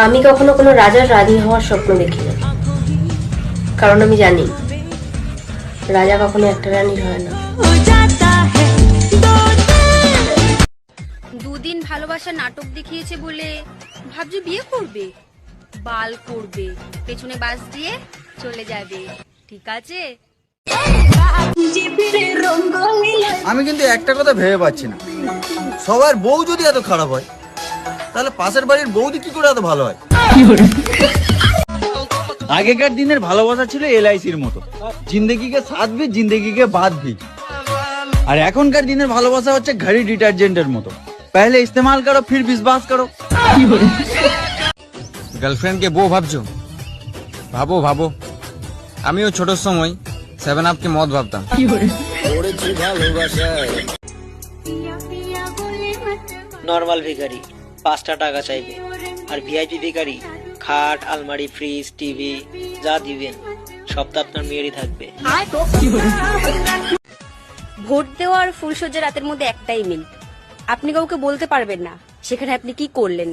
আমি কখনো কোনো রাজার রানী হওয়ার স্বপ্ন দেখি না, কারণ আমি জানি রাজা কখনো একটা রানীর হয় না। দুদিন ভালোবাসা নাটক দেখিয়েছে বলে ভাবছি বিয়ে করবে, বাল করবে, পেছনে বাস দিয়ে চলে যাবে, ঠিক আছে? আমি কিন্তু একটা কথা ভেবে পাচ্ছি না, সবার বউ যদি এত খারাপ হয় তাহলে পাশের বাড়ির বৌদি কি করে এত ভালো হয়? আগেকার দিনের ভালোবাসা ছিল এলআইসির মতো, জিন্দেগিকে সাথ ভি জিন্দেগিকে বাদ ভি। আর এখনকার দিনের ভালোবাসা হচ্ছে ঘড়ি ডিটারজেন্টের মতো, पहले इस्तेमाल करो फिर विश्वास करो। গার্লফ্রেন্ড কে বউ ভাবছো? ভাবো ভাবো, আমিও ছোট সময় 7 আপ কে মদ ভাবতাম। নর্মাল ভিখারি 5টা টাকা চাইবে, আর ভিআইপি ভিখারি খাট, আলমারি, ফ্রিজ, টিভি যা দিবেন সব তো আপনার মেয়েরই থাকবে। ভোট দেওয়া আর ফুলসজ্জা রাতের মধ্যে একটাই মিল, আপনি কাউকে বলতে পারবেন না সেখানে আপনি কি করলেন।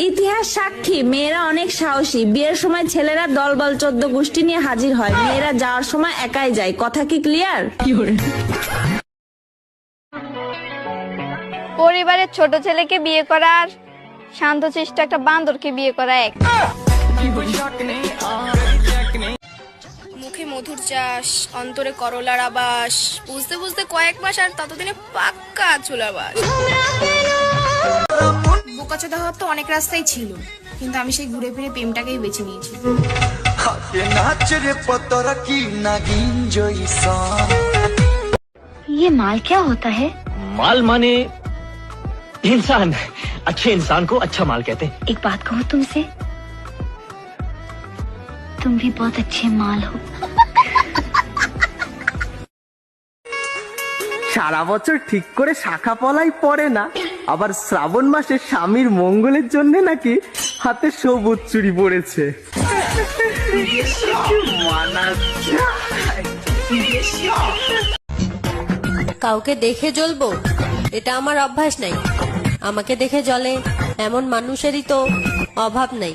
ইতিহাস সাক্ষী, মেয়েরা অনেক সাহসী। বিয়ের সময় ছেলেরা দলবল 14 গোষ্ঠী নিয়ে হাজির হয়, মেয়েরা যাওয়ার সময় একাই যায়। কথা কি ক্লিয়ার? পরিবারের ছোট ছেলেকে বিয়ে করার শান্তশিষ্ট একটা বান্দরকে বিয়ে করা এক। মুখে মধুর চাষ, অন্তরে করলার আবাস, বুঝতে বুঝতে কয়েক মাস আর ততদিনে পাক্কা চুলাবাস। বোকাচোদা হওয়ার তো অনেক রাস্তাই ছিল, কিন্তু আমি সেই ঘুরে ফিরে প্রেমটাকেই বেছে নিয়েছি। ये माल क्या होता है? माल माने इंसान, अच्छे इंसान को अच्छा माल कहते हैं। एक बात कहूँ तुमसे, तुम भी बहुत अच्छे माल हो। সারা বছর ঠিক করে শাখা পলাই পড়ে না, আবার শ্রাবণ মাসে স্বামীর মঙ্গলের জন্য নাকি হাতে সবুজ চুড়ি পড়েছে। কাউকে দেখে জ্বলবো এটা আমার অভ্যাস নাই, আমাকে দেখে জ্বলে এমন মানুষেরই তো অভাব নাই।